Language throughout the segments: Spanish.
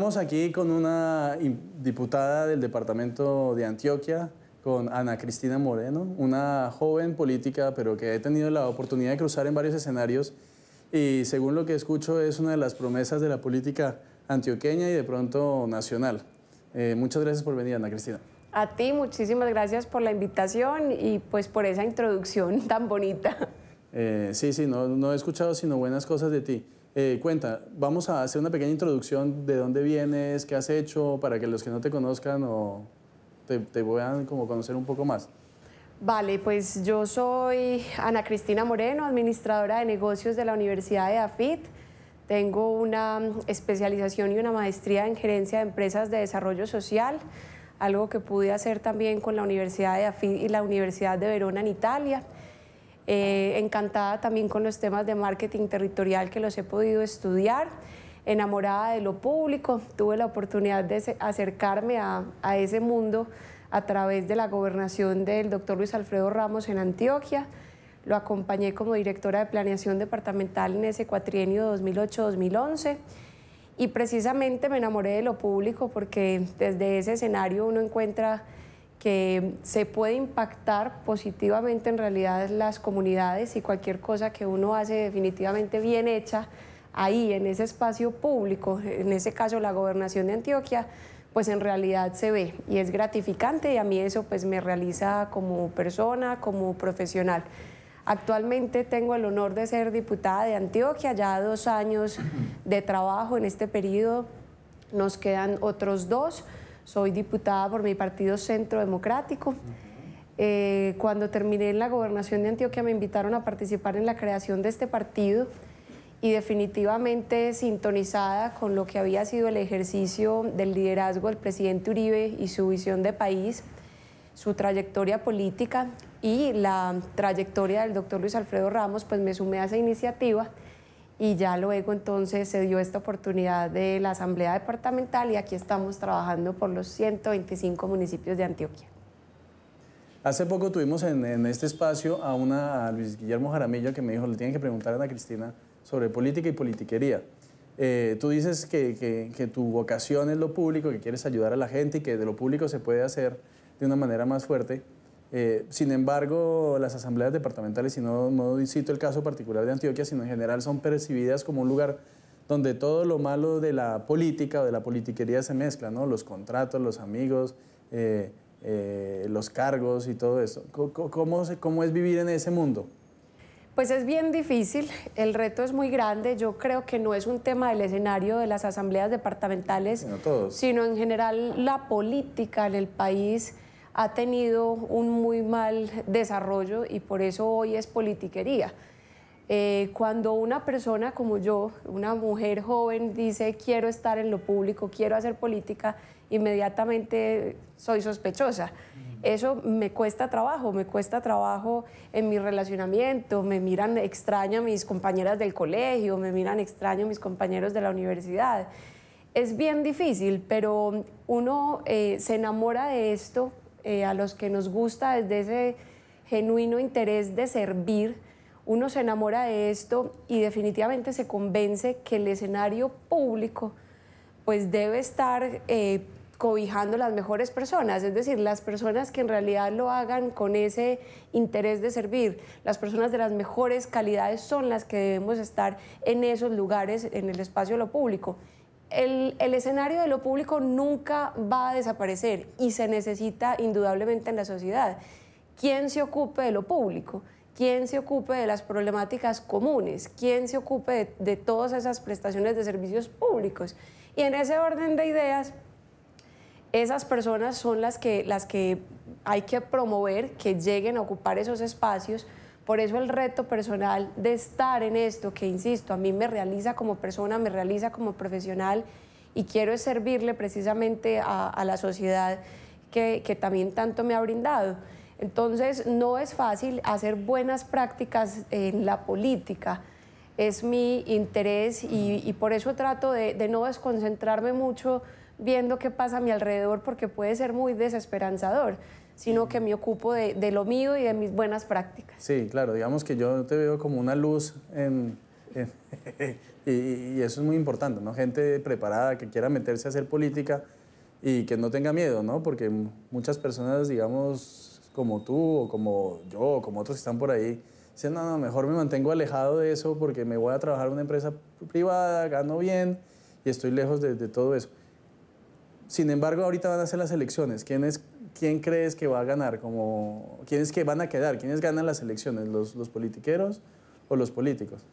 Estamos aquí con una diputada del departamento de Antioquia, con Ana Cristina Moreno, una joven política, pero que he tenido la oportunidad de cruzar en varios escenarios y según lo que escucho es una de las promesas de la política antioqueña y de pronto nacional. Muchas gracias por venir, Ana Cristina. A ti, muchísimas gracias por la invitación y pues por esa introducción tan bonita. Sí, no he escuchado sino buenas cosas de ti. Cuenta, vamos a hacer una pequeña introducción de dónde vienes, qué has hecho, para que los que no te conozcan o te puedan como conocer un poco más. Vale, pues yo soy Ana Cristina Moreno, administradora de negocios de la Universidad de AFIT. Tengo una especialización y una maestría en gerencia de empresas de desarrollo social, algo que pude hacer también con la Universidad de AFIT y la Universidad de Verona en Italia. Encantada también con los temas de marketing territorial que los he podido estudiar, enamorada de lo público, tuve la oportunidad de acercarme a ese mundo a través de la gobernación del doctor Luis Alfredo Ramos en Antioquia. Lo acompañé como directora de planeación departamental en ese cuatrienio 2008-2011 y precisamente me enamoré de lo público porque desde ese escenario uno encuentra que se puede impactar positivamente en realidad las comunidades y cualquier cosa que uno hace definitivamente bien hecha ahí en ese espacio público, en ese caso la gobernación de Antioquia, pues en realidad se ve y es gratificante y a mí eso pues me realiza como persona, como profesional. Actualmente tengo el honor de ser diputada de Antioquia, ya 2 años de trabajo en este periodo, nos quedan otros 2. Soy diputada por mi partido Centro Democrático. Cuando terminé en la gobernación de Antioquia me invitaron a participar en la creación de este partido y definitivamente sintonizada con lo que había sido el ejercicio del liderazgo del presidente Uribe y su visión de país, su trayectoria política y la trayectoria del doctor Luis Alfredo Ramos, pues me sumé a esa iniciativa. Y ya luego entonces se dio esta oportunidad de la Asamblea Departamental y aquí estamos trabajando por los 125 municipios de Antioquia. Hace poco tuvimos en este espacio a Luis Guillermo Jaramillo que me dijo, le tienen que preguntar a Ana Cristina sobre política y politiquería. Tú dices que tu vocación es lo público, que quieres ayudar a la gente y que de lo público se puede hacer de una manera más fuerte. Sin embargo, las asambleas departamentales, y no cito el caso particular de Antioquia, sino en general son percibidas como un lugar donde todo lo malo de la política o de la politiquería se mezcla, ¿no? Los contratos, los amigos, los cargos y todo eso. ¿Cómo es vivir en ese mundo? Pues es bien difícil, el reto es muy grande. Yo creo que no es un tema del escenario de las asambleas departamentales, sino en general la política en el país ha tenido un muy mal desarrollo y por eso hoy es politiquería. Cuando una persona como yo, una mujer joven, dice quiero estar en lo público, quiero hacer política, inmediatamente soy sospechosa. Eso me cuesta trabajo en mi relacionamiento, me miran extraño a mis compañeras del colegio, me miran extraño a mis compañeros de la universidad. Es bien difícil, pero uno se enamora de esto. A los que nos gusta desde ese genuino interés de servir, uno se enamora de esto y definitivamente se convence que el escenario público pues debe estar cobijando las mejores personas, es decir, las personas que en realidad lo hagan con ese interés de servir, las personas de las mejores calidades son las que debemos estar en esos lugares, en el espacio de lo público. El escenario de lo público nunca va a desaparecer y se necesita indudablemente en la sociedad. ¿Quién se ocupe de lo público? ¿Quién se ocupe de las problemáticas comunes? ¿Quién se ocupe de todas esas prestaciones de servicios públicos? Y en ese orden de ideas, esas personas son las que hay que promover, que lleguen a ocupar esos espacios. Por eso el reto personal de estar en esto, que insisto, a mí me realiza como persona, me realiza como profesional y quiero servirle precisamente a la sociedad que también tanto me ha brindado. Entonces no es fácil hacer buenas prácticas en la política, es mi interés y por eso trato de no desconcentrarme mucho viendo qué pasa a mi alrededor porque puede ser muy desesperanzador, sino que me ocupo de lo mío y de mis buenas prácticas. Sí, claro, digamos que yo te veo como una luz Y eso es muy importante, ¿no? Gente preparada que quiera meterse a hacer política y que no tenga miedo, ¿no? Porque muchas personas, digamos, como tú o como yo o como otros que están por ahí, dicen, no, no, mejor me mantengo alejado de eso porque me voy a trabajar en una empresa privada, gano bien y estoy lejos de todo eso. Sin embargo, ahorita van a ser las elecciones. ¿Quién crees que va a ganar? ¿Quiénes que van a quedar? ¿Quiénes ganan las elecciones? ¿Los politiqueros o los políticos?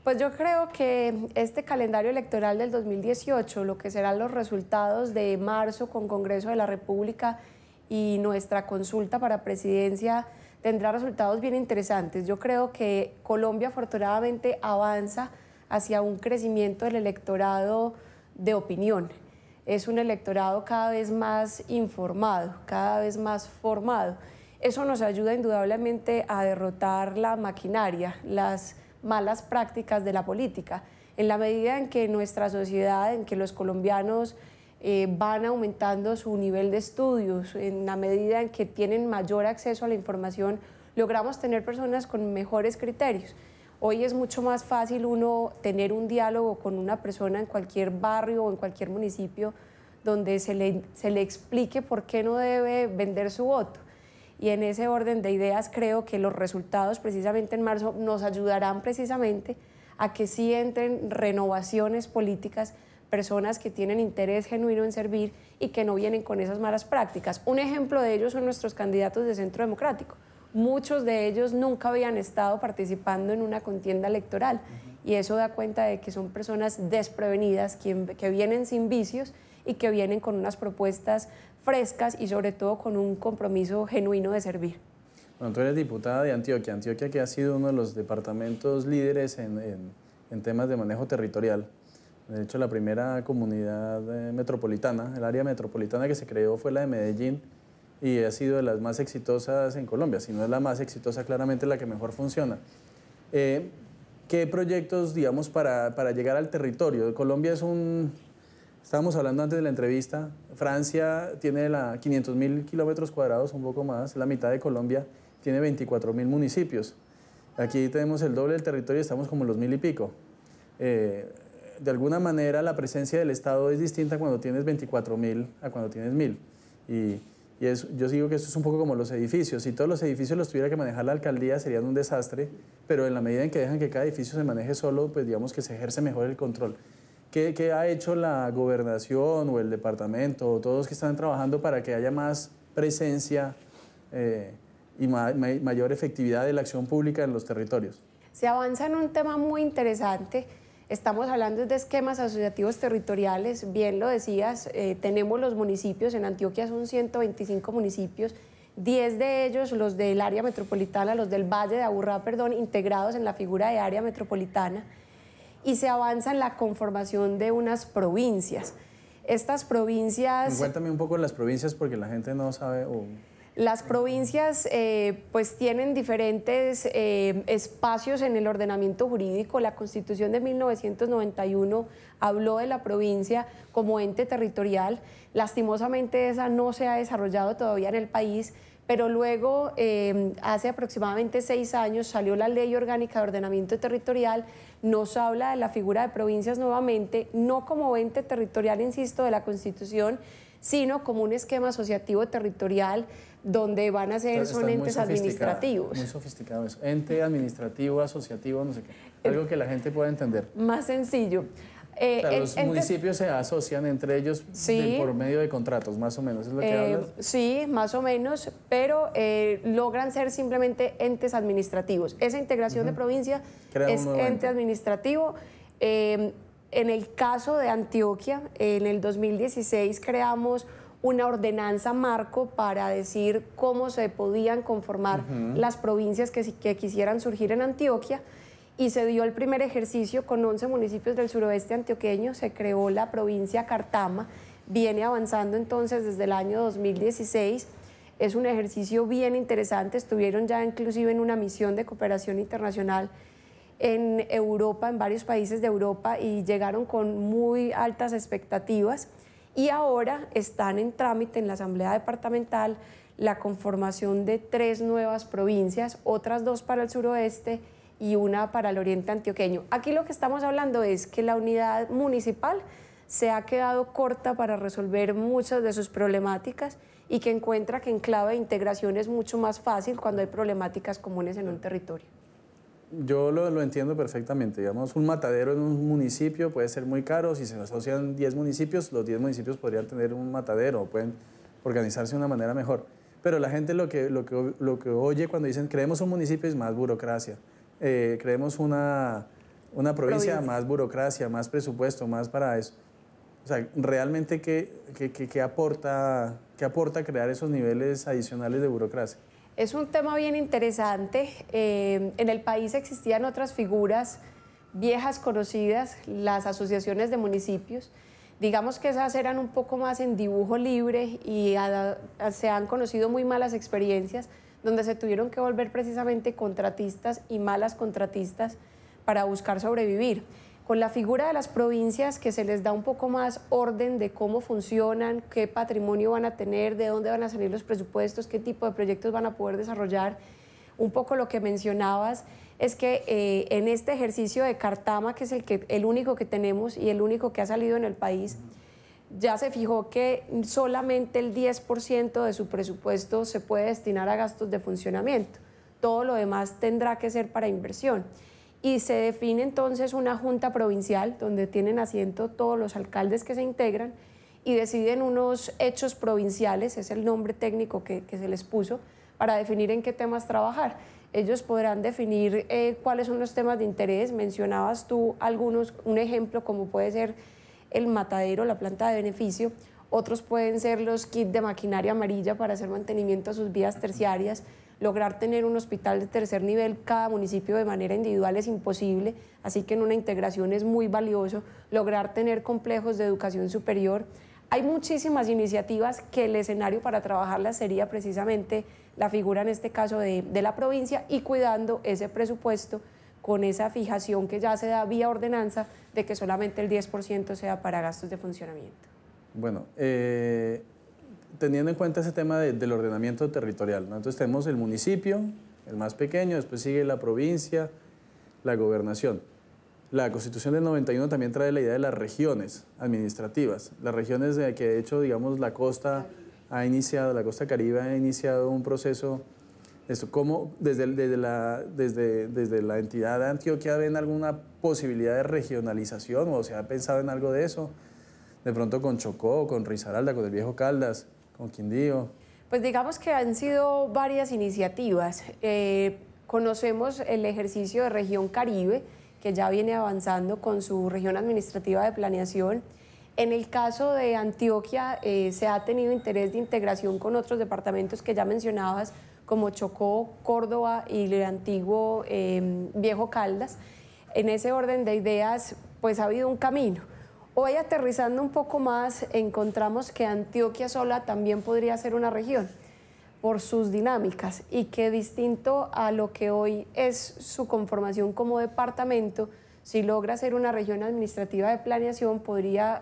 Pues yo creo que este calendario electoral del 2018, lo que serán los resultados de marzo con Congreso de la República y nuestra consulta para presidencia, tendrá resultados bien interesantes. Yo creo que Colombia afortunadamente avanza hacia un crecimiento del electorado de opinión. Es un electorado cada vez más informado, cada vez más formado. Eso nos ayuda indudablemente a derrotar la maquinaria, las malas prácticas de la política. En la medida en que nuestra sociedad, en que los colombianos van aumentando su nivel de estudios, en la medida en que tienen mayor acceso a la información, logramos tener personas con mejores criterios. Hoy es mucho más fácil uno tener un diálogo con una persona en cualquier barrio o en cualquier municipio donde se le explique por qué no debe vender su voto. Y en ese orden de ideas creo que los resultados precisamente en marzo nos ayudarán precisamente a que sí entren renovaciones políticas, personas que tienen interés genuino en servir y que no vienen con esas malas prácticas. Un ejemplo de ellos son nuestros candidatos de Centro Democrático. Muchos de ellos nunca habían estado participando en una contienda electoral y eso da cuenta de que son personas desprevenidas, que vienen sin vicios y que vienen con unas propuestas frescas y sobre todo con un compromiso genuino de servir. Bueno, tú eres diputada de Antioquia. Antioquia que ha sido uno de los departamentos líderes en temas de manejo territorial. De hecho, la primera comunidad metropolitana, el área metropolitana que se creó fue la de Medellín y ha sido de las más exitosas en Colombia. Si no es la más exitosa, claramente la que mejor funciona. ¿Qué proyectos, digamos, para llegar al territorio? Colombia es estábamos hablando antes de la entrevista, Francia tiene 500.000 kilómetros cuadrados, un poco más, la mitad de Colombia tiene 24.000 municipios. Aquí tenemos el doble del territorio y estamos como en los 1.000 y pico. De alguna manera la presencia del Estado es distinta cuando tienes 24.000 a cuando tienes 1.000. Yo digo que eso es un poco como los edificios. Si todos los edificios los tuviera que manejar la alcaldía serían un desastre, pero en la medida en que dejan que cada edificio se maneje solo, pues digamos que se ejerce mejor el control. ¿Qué ha hecho la gobernación o el departamento o todos que están trabajando para que haya más presencia y mayor efectividad de la acción pública en los territorios? Se avanza en un tema muy interesante. Estamos hablando de esquemas asociativos territoriales, bien lo decías, tenemos los municipios, en Antioquia son 125 municipios, 10 de ellos, los del área metropolitana, los del Valle de Aburrá, integrados en la figura de área metropolitana, y se avanza en la conformación de unas provincias. Estas provincias... Cuéntame un poco de las provincias porque la gente no sabe... Las provincias pues tienen diferentes espacios en el ordenamiento jurídico. La Constitución de 1991 habló de la provincia como ente territorial. Lastimosamente esa no se ha desarrollado todavía en el país, pero luego hace aproximadamente 6 años salió la Ley Orgánica de Ordenamiento Territorial, nos habla de la figura de provincias nuevamente, no como ente territorial, insisto, de la Constitución, sino como un esquema asociativo territorial donde van a ser, son entes administrativos. Muy sofisticado eso. Ente administrativo, asociativo, no sé qué. Algo que la gente pueda entender. Más sencillo. Los municipios se asocian entre ellos por medio de contratos, más o menos, ¿es lo que hablas? Sí, más o menos, pero logran ser simplemente entes administrativos. Esa integración de provincia es ente administrativo. En el caso de Antioquia, en el 2016 creamos una ordenanza marco para decir cómo se podían conformar las provincias que quisieran surgir en Antioquia, y se dio el primer ejercicio con 11 municipios del suroeste antioqueño, se creó la provincia Cartama, viene avanzando entonces desde el año 2016, es un ejercicio bien interesante, estuvieron ya inclusive en una misión de cooperación internacional en Europa, en varios países de Europa, y llegaron con muy altas expectativas, y ahora están en trámite en la Asamblea Departamental la conformación de 3 nuevas provincias, otras 2 para el suroeste y una para el oriente antioqueño. Aquí lo que estamos hablando es que la unidad municipal se ha quedado corta para resolver muchas de sus problemáticas y que encuentra que en clave de integración es mucho más fácil cuando hay problemáticas comunes en un territorio. Yo lo entiendo perfectamente. Digamos, un matadero en un municipio puede ser muy caro. Si se asocian 10 municipios, los 10 municipios podrían tener un matadero o pueden organizarse de una manera mejor. Pero la gente lo que oye cuando dicen creemos un municipio es más burocracia. Creemos una provincia, más burocracia, más presupuesto, más para eso. O sea, realmente, ¿qué aporta crear esos niveles adicionales de burocracia? Es un tema bien interesante. En el país existían otras figuras viejas conocidas, las asociaciones de municipios. Digamos que esas eran un poco más en dibujo libre y se han conocido muy malas experiencias donde se tuvieron que volver precisamente contratistas y malas contratistas para buscar sobrevivir. Con la figura de las provincias, que se les da un poco más orden de cómo funcionan, qué patrimonio van a tener, de dónde van a salir los presupuestos, qué tipo de proyectos van a poder desarrollar. Un poco lo que mencionabas es que en este ejercicio de Cartama, que es el único que tenemos y el único que ha salido en el país, ya se fijó que solamente el 10% de su presupuesto se puede destinar a gastos de funcionamiento. Todo lo demás tendrá que ser para inversión. Y se define entonces una junta provincial donde tienen asiento todos los alcaldes que se integran y deciden unos hechos provinciales, es el nombre técnico que se les puso, para definir en qué temas trabajar. Ellos podrán definir cuáles son los temas de interés. Mencionabas tú algunos, un ejemplo como puede ser el matadero, la planta de beneficio. Otros pueden ser los kits de maquinaria amarilla para hacer mantenimiento a sus vías terciarias. Lograr tener un hospital de tercer nivel cada municipio de manera individual es imposible, así que en una integración es muy valioso. Lograr tener complejos de educación superior. Hay muchísimas iniciativas que el escenario para trabajarlas sería precisamente la figura en este caso de la provincia y cuidando ese presupuesto con esa fijación que ya se da vía ordenanza de que solamente el 10% sea para gastos de funcionamiento. Bueno, teniendo en cuenta ese tema del ordenamiento territorial, ¿no? Entonces tenemos el municipio, el más pequeño, después sigue la provincia, la gobernación. La Constitución del 91 también trae la idea de las regiones administrativas. Las regiones que de hecho, digamos, la costa Caribe ha iniciado un proceso. ¿Cómo desde la entidad de Antioquia ven alguna posibilidad de regionalización o se ha pensado en algo de eso? De pronto con Chocó, con Risaralda, con el Viejo Caldas, con Quindío. Pues digamos que han sido varias iniciativas. Conocemos el ejercicio de Región Caribe, que ya viene avanzando con su región administrativa de planeación. En el caso de Antioquia se ha tenido interés de integración con otros departamentos que ya mencionabas, como Chocó, Córdoba y el antiguo Viejo Caldas. En ese orden de ideas, pues ha habido un camino. Hoy, aterrizando un poco más, encontramos que Antioquia sola también podría ser una región por sus dinámicas y que, distinto a lo que hoy es su conformación como departamento, si logra ser una región administrativa de planeación, podría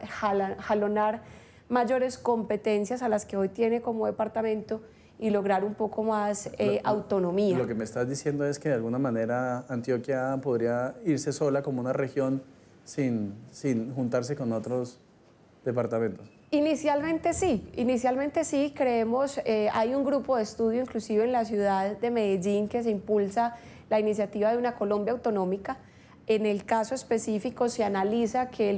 jalonar mayores competencias a las que hoy tiene como departamento y lograr un poco más autonomía. Lo que me estás diciendo es que de alguna manera Antioquia podría irse sola como una región sin juntarse con otros departamentos. Inicialmente sí, creemos, hay un grupo de estudio inclusive en la ciudad de Medellín que se impulsa la iniciativa de una Colombia autonómica. En el caso específico se analiza que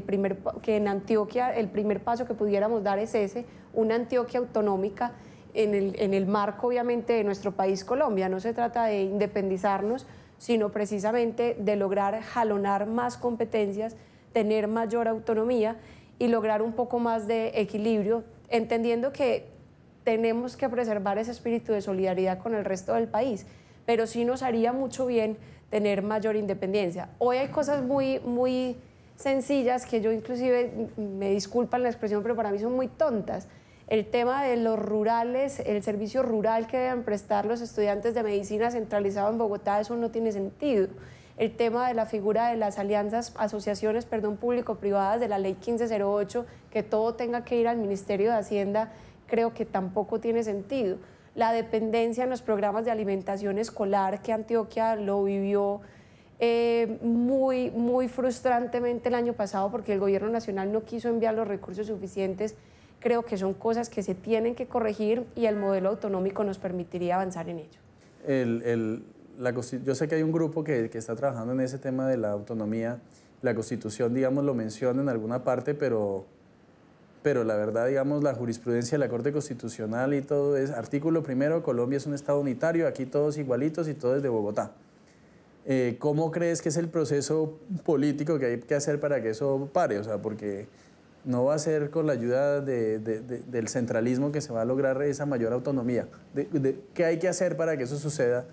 en Antioquia el primer paso que pudiéramos dar es ese, una Antioquia autonómica en el marco obviamente de nuestro país Colombia. No se trata de independizarnos, sino precisamente de lograr jalonar más competencias, tener mayor autonomía y lograr un poco más de equilibrio, entendiendo que tenemos que preservar ese espíritu de solidaridad con el resto del país, pero sí nos haría mucho bien tener mayor independencia. Hoy hay cosas muy sencillas que yo inclusive, me disculpan la expresión, pero para mí son muy tontas. El tema de los rurales, el servicio rural que deben prestar los estudiantes de medicina centralizado en Bogotá, eso no tiene sentido. El tema de la figura de las asociaciones público-privadas de la ley 1508, que todo tenga que ir al Ministerio de Hacienda, creo que tampoco tiene sentido. La dependencia en los programas de alimentación escolar, que Antioquia lo vivió muy frustrantemente el año pasado porque el gobierno nacional no quiso enviar los recursos suficientes. Creo que son cosas que se tienen que corregir y el modelo autonómico nos permitiría avanzar en ello. Yo sé que hay un grupo que está trabajando en ese tema de la autonomía. La Constitución, digamos, lo menciona en alguna parte, pero la verdad, digamos, la jurisprudencia de la Corte Constitucional y todo es artículo primero, Colombia es un estado unitario, aquí todos igualitos y todo es de Bogotá. ¿Cómo crees que es el proceso político que hay que hacer para que eso pare? O sea, porque no va a ser con la ayuda del centralismo que se va a lograr esa mayor autonomía. ¿Qué hay que hacer para que eso suceda?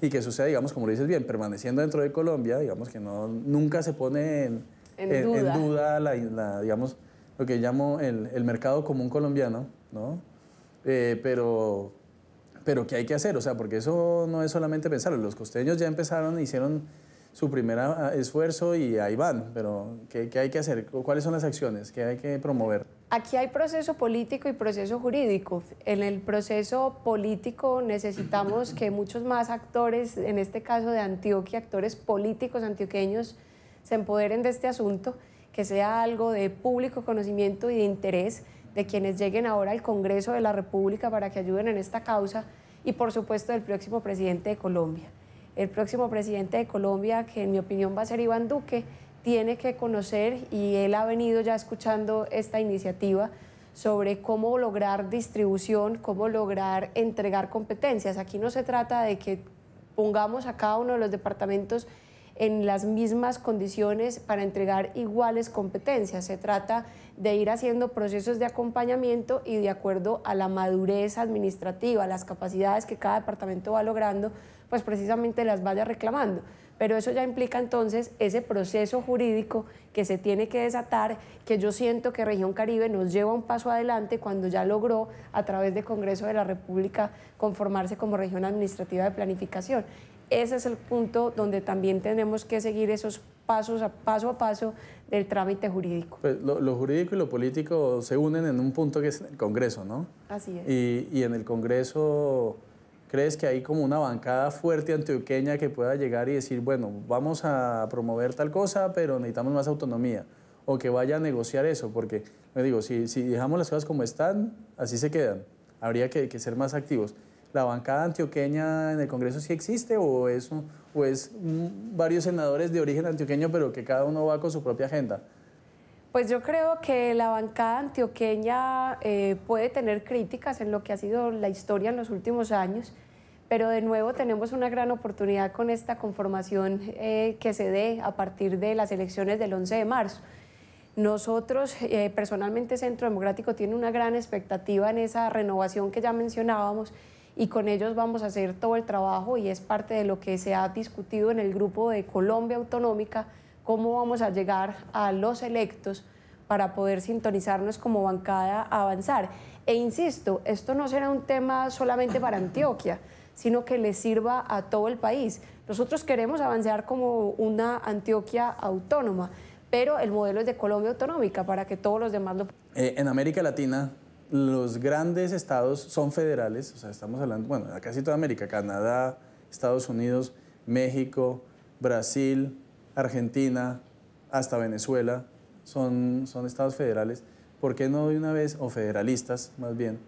Y que suceda, digamos, como lo dices bien, permaneciendo dentro de Colombia, digamos que nunca se pone en duda digamos, lo que llamo el mercado común colombiano, ¿no? Pero ¿qué hay que hacer? O sea, porque eso no es solamente pensarlo. Los costeños ya empezaron, hicieron su primer esfuerzo y ahí van, pero ¿qué hay que hacer? ¿Cuáles son las acciones? ¿Qué hay que promover? Aquí hay proceso político y proceso jurídico. En el proceso político necesitamos que muchos más actores, en este caso de Antioquia, actores políticos antioqueños, se empoderen de este asunto, que sea algo de público conocimiento y de interés de quienes lleguen ahora al Congreso de la República para que ayuden en esta causa y, por supuesto, del próximo presidente de Colombia. El próximo presidente de Colombia, que en mi opinión va a ser Iván Duque, tiene que conocer, y él ha venido ya escuchando esta iniciativa, sobre cómo lograr distribución, cómo lograr entregar competencias. Aquí no se trata de que pongamos a cada uno de los departamentos en las mismas condiciones para entregar iguales competencias. Se trata de ir haciendo procesos de acompañamiento y de acuerdo a la madurez administrativa, las capacidades que cada departamento va logrando, pues precisamente las vaya reclamando. Pero eso ya implica entonces ese proceso jurídico que se tiene que desatar, que yo siento que Región Caribe nos lleva un paso adelante cuando ya logró, a través del Congreso de la República, conformarse como región administrativa de planificación. Ese es el punto donde también tenemos que seguir esos paso a paso del trámite jurídico. Pues lo jurídico y lo político se unen en un punto que es el Congreso, ¿no? Así es. Y en el Congreso, ¿crees que hay como una bancada fuerte antioqueña que pueda llegar y decir, bueno, vamos a promover tal cosa, pero necesitamos más autonomía? O que vaya a negociar eso, porque, me digo, si dejamos las cosas como están, así se quedan. Habría que ser más activos. ¿La bancada antioqueña en el Congreso sí existe o es varios senadores de origen antioqueño pero que cada uno va con su propia agenda? Pues yo creo que la bancada antioqueña puede tener críticas en lo que ha sido la historia en los últimos años, pero de nuevo tenemos una gran oportunidad con esta conformación que se dé a partir de las elecciones del 11 de marzo. Nosotros, personalmente Centro Democrático tiene una gran expectativa en esa renovación que ya mencionábamos, y con ellos vamos a hacer todo el trabajo y es parte de lo que se ha discutido en el grupo de Colombia Autonómica, cómo vamos a llegar a los electos para poder sintonizarnos como bancada a avanzar. E insisto, esto no será un tema solamente para Antioquia, sino que le sirva a todo el país. Nosotros queremos avanzar como una Antioquia autónoma, pero el modelo es de Colombia Autonómica para que todos los demás lo... En América Latina, los grandes estados son federales, o sea, estamos hablando, bueno, a casi toda América, Canadá, Estados Unidos, México, Brasil, Argentina, hasta Venezuela, son estados federales. ¿Por qué no de una vez, o federalistas más bien,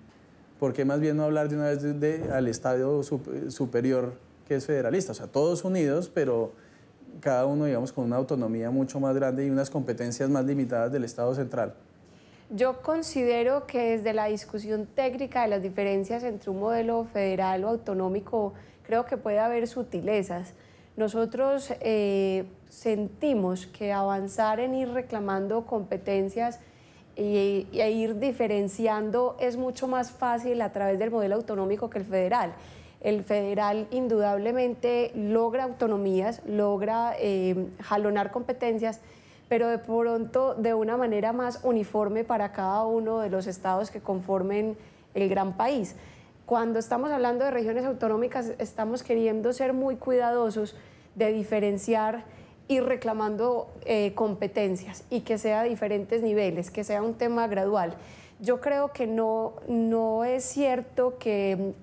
por qué más bien no hablar de una vez al estado superior que es federalista? O sea, todos unidos, pero cada uno, digamos, con una autonomía mucho más grande y unas competencias más limitadas del estado central. Yo considero que desde la discusión técnica de las diferencias entre un modelo federal o autonómico, creo que puede haber sutilezas. Nosotros sentimos que avanzar en ir reclamando competencias e ir diferenciando es mucho más fácil a través del modelo autonómico que el federal. El federal indudablemente logra autonomías, logra jalonar competencias, pero de pronto de una manera más uniforme para cada uno de los estados que conformen el gran país. Cuando estamos hablando de regiones autonómicas, estamos queriendo ser muy cuidadosos de diferenciar y reclamando competencias y que sea a diferentes niveles, que sea un tema gradual. Yo creo que no es cierto que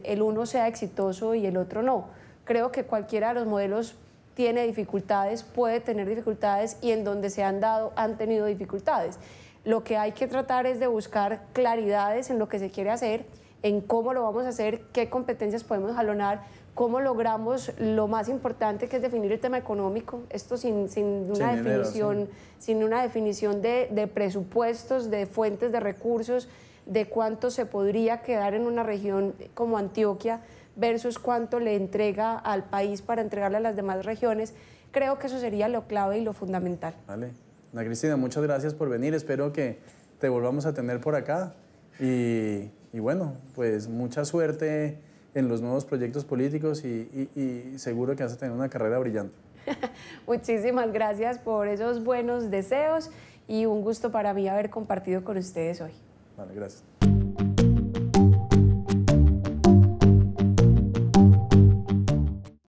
el uno sea exitoso y el otro no. Creo que cualquiera de los modelos tiene dificultades, puede tener dificultades y en donde se han tenido dificultades. Lo que hay que tratar es de buscar claridades en lo que se quiere hacer, en cómo lo vamos a hacer, qué competencias podemos jalonar, cómo logramos lo más importante, que es definir el tema económico, esto sin una definición, sin una definición de presupuestos, de fuentes de recursos, de cuánto se podría quedar en una región como Antioquia versus cuánto le entrega al país para entregarle a las demás regiones. Creo que eso sería lo clave y lo fundamental. Vale. Ana Cristina, muchas gracias por venir. Espero que te volvamos a tener por acá. Y bueno, pues mucha suerte en los nuevos proyectos políticos y seguro que vas a tener una carrera brillante. Muchísimas gracias por esos buenos deseos y un gusto para mí haber compartido con ustedes hoy. Vale, gracias.